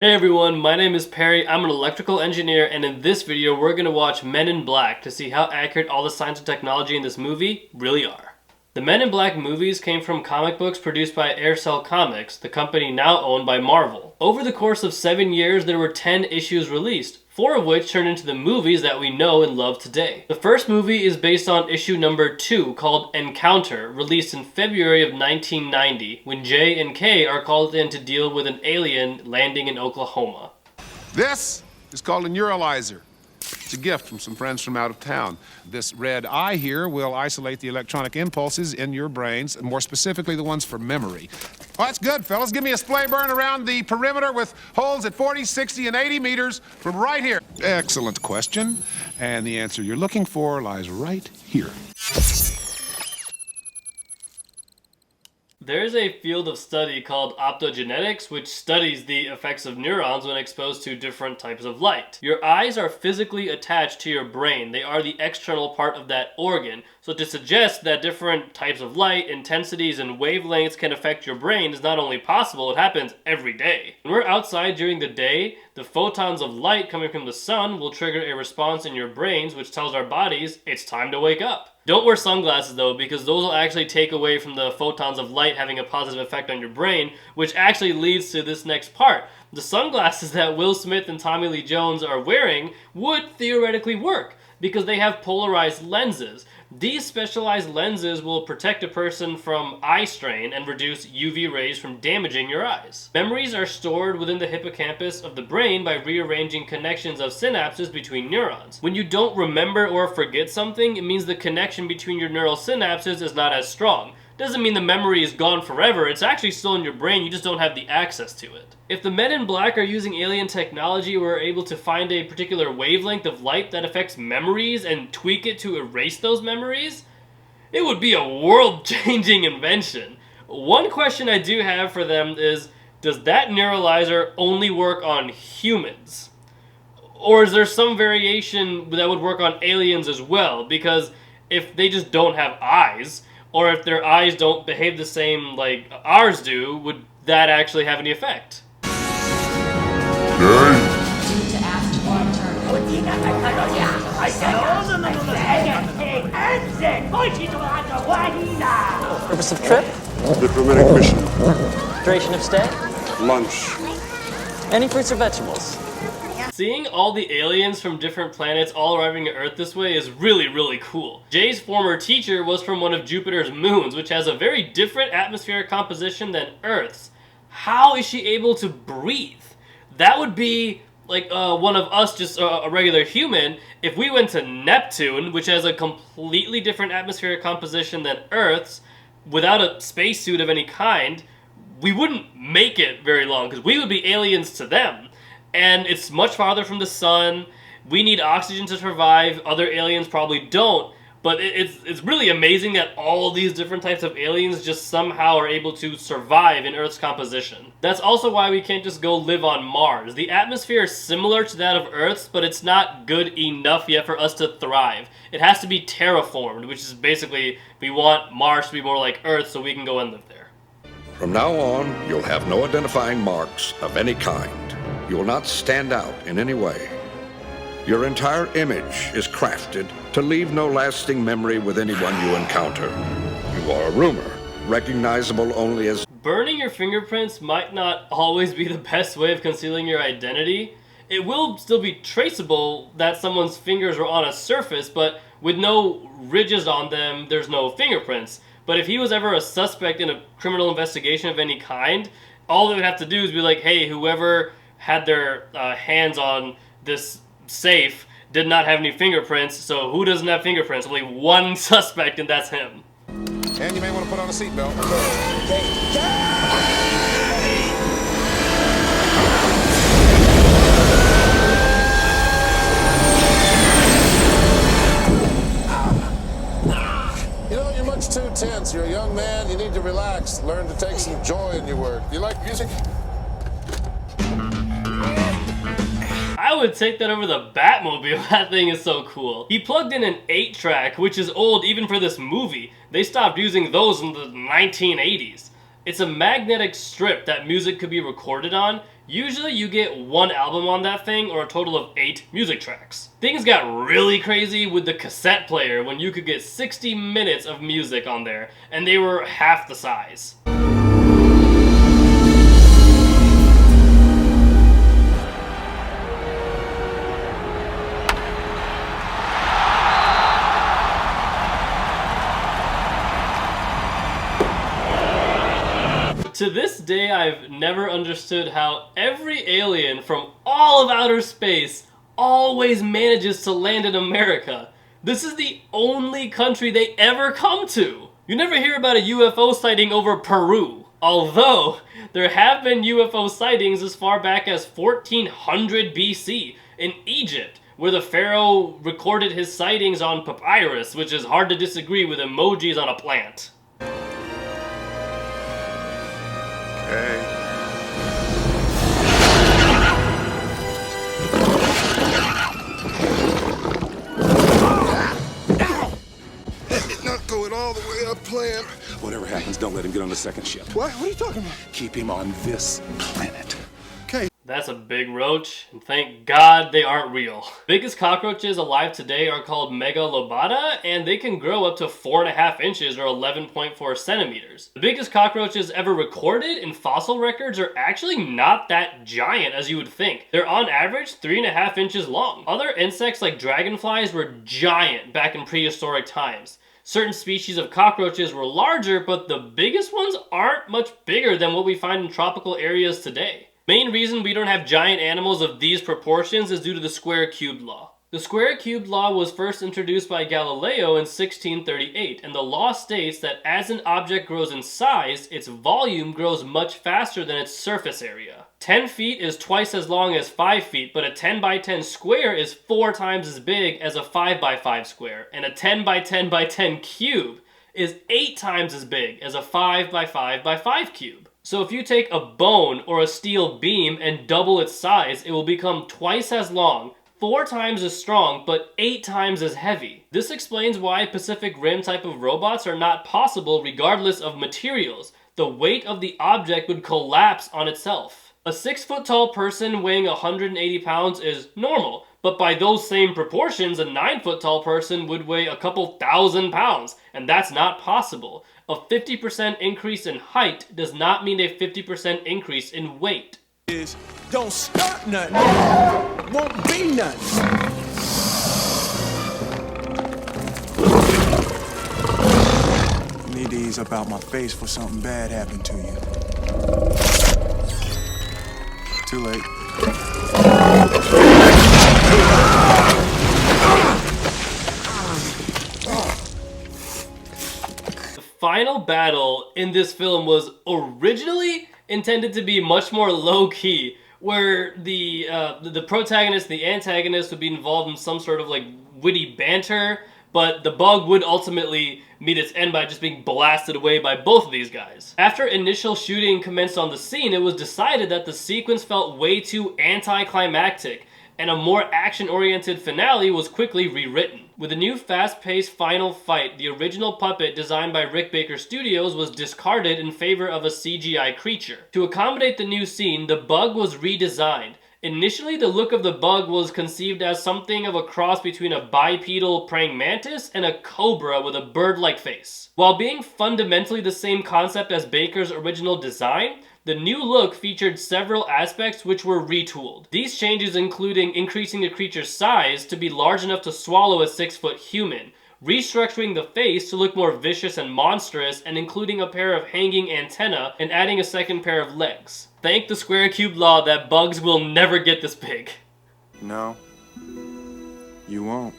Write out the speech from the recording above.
Hey everyone, my name is Perry, I'm an electrical engineer, and in this video we're going to watch Men in Black to see how accurate all the science and technology in this movie really are. The Men in Black movies came from comic books produced by Aircel Comics, the company now owned by Marvel. Over the course of 7 years there were 10 issues released, 4 of which turned into the movies that we know and love today. The first movie is based on issue number 2 called Encounter, released in February of 1990, when Jay and Kay are called in to deal with an alien landing in Oklahoma. This is called a Neuralizer. It's a gift from some friends from out of town. This red eye here will isolate the electronic impulses in your brains, more specifically the ones for memory. Oh, that's good, fellas. Give me a splay burn around the perimeter with holes at 40, 60, and 80 meters from right here. Excellent question. And the answer you're looking for lies right here. There is a field of study called optogenetics, which studies the effects of neurons when exposed to different types of light. Your eyes are physically attached to your brain. They are the external part of that organ. So to suggest that different types of light, intensities, and wavelengths can affect your brain is not only possible, it happens every day. When we're outside during the day, the photons of light coming from the sun will trigger a response in your brains which tells our bodies it's time to wake up. Don't wear sunglasses though, because those will actually take away from the photons of light having a positive effect on your brain, which actually leads to this next part. The sunglasses that Will Smith and Tommy Lee Jones are wearing would theoretically work, because they have polarized lenses. These specialized lenses will protect a person from eye strain and reduce UV rays from damaging your eyes. Memories are stored within the hippocampus of the brain by rearranging connections of synapses between neurons. When you don't remember or forget something, it means the connection between your neural synapses is not as strong. Doesn't mean the memory is gone forever, it's actually still in your brain, you just don't have the access to it. If the Men in Black are using alien technology, we're able to find a particular wavelength of light that affects memories and tweak it to erase those memories, it would be a world-changing invention. One question I do have for them is, does that neuralizer only work on humans? Or is there some variation that would work on aliens as well? Because if they just don't have eyes, or if their eyes don't behave the same like ours do, would that actually have any effect? Purpose of trip? Diplomatic mission. Duration of stay? Lunch. Any fruits or vegetables? Seeing all the aliens from different planets all arriving at Earth this way is really cool. Jay's former teacher was from one of Jupiter's moons, which has a very different atmospheric composition than Earth's. How is she able to breathe? That would be like one of us, just a regular human. If we went to Neptune, which has a completely different atmospheric composition than Earth's, without a spacesuit of any kind, we wouldn't make it very long, because we would be aliens to them. And it's much farther from the sun. We need oxygen to survive. Other aliens probably don't. But it's really amazing that all these different types of aliens just somehow are able to survive in Earth's composition. That's also why we can't just go live on Mars. The atmosphere is similar to that of Earth's, but it's not good enough yet for us to thrive. It has to be terraformed, which is basically, we want Mars to be more like Earth so we can go and live there. From now on, you'll have no identifying marks of any kind. You will not stand out in any way. Your entire image is crafted to leave no lasting memory with anyone you encounter. You are a rumor, recognizable only as... Burning your fingerprints might not always be the best way of concealing your identity. It will still be traceable that someone's fingers were on a surface, but with no ridges on them, there's no fingerprints. But if he was ever a suspect in a criminal investigation of any kind, all they would have to do is be like, hey, whoever had their hands on this safe did not have any fingerprints, so who doesn't have fingerprints? Only one suspect, and that's him. And you may want to put on a seatbelt. You know, you're much too tense. You're a young man. You need to relax. Learn to take some joy in your work. You like music? I would take that over the Batmobile. That thing is so cool. He plugged in an 8-track, which is old even for this movie. They stopped using those in the 1980s. It's a magnetic strip that music could be recorded on. Usually you get one album on that thing or a total of 8 music tracks. Things got really crazy with the cassette player when you could get 60 minutes of music on there, and they were half the size. To this day, I've never understood how every alien from all of outer space always manages to land in America. This is the only country they ever come to. You never hear about a UFO sighting over Peru. Although, there have been UFO sightings as far back as 1400 BC in Egypt, where the pharaoh recorded his sightings on papyrus, which is hard to disagree with emojis on a plant. Hey. Not going all the way up plan. Whatever happens, don't let him get on the second ship. What? What are you talking about? Keep him on this planet. Okay. That's a big roach, and thank God they aren't real. Biggest cockroaches alive today are called Megalobata, and they can grow up to 4.5 inches or 11.4 centimeters. The biggest cockroaches ever recorded in fossil records are actually not that giant as you would think. They're on average 3.5 inches long. Other insects like dragonflies were giant back in prehistoric times. Certain species of cockroaches were larger, but the biggest ones aren't much bigger than what we find in tropical areas today. Main reason we don't have giant animals of these proportions is due to the square-cubed law. The square-cubed law was first introduced by Galileo in 1638, and the law states that as an object grows in size, its volume grows much faster than its surface area. 10 feet is twice as long as 5 feet, but a 10 by 10 square is 4 times as big as a 5 by 5 square, and a 10 by 10 by 10 cube is 8 times as big as a 5 by 5 by 5 cube. So if you take a bone or a steel beam and double its size, it will become twice as long, 4 times as strong, but 8 times as heavy. This explains why Pacific Rim type of robots are not possible regardless of materials. The weight of the object would collapse on itself. A 6-foot tall person weighing 180 pounds is normal, but by those same proportions, a 9-foot tall person would weigh a couple thousand pounds, and that's not possible. A 50% increase in height does not mean a 50% increase in weight. Don't start nothing. Won't be nothing. You need to ease up out my face before something bad happened to you. Too late. The final battle in this film was originally intended to be much more low-key, where the protagonist and the antagonist would be involved in some sort of like witty banter, but the bug would ultimately meet its end by just being blasted away by both of these guys. After initial shooting commenced on the scene, it was decided that the sequence felt way too anticlimactic, and a more action-oriented finale was quickly rewritten. With a new fast-paced final fight, the original puppet designed by Rick Baker Studios was discarded in favor of a CGI creature. To accommodate the new scene, the bug was redesigned. Initially, the look of the bug was conceived as something of a cross between a bipedal praying mantis and a cobra with a bird-like face. While being fundamentally the same concept as Baker's original design, the new look featured several aspects which were retooled. These changes including increasing the creature's size to be large enough to swallow a 6-foot human, restructuring the face to look more vicious and monstrous, and including a pair of hanging antennae and adding a second pair of legs. Thank the square cube law that bugs will never get this big. No, you won't.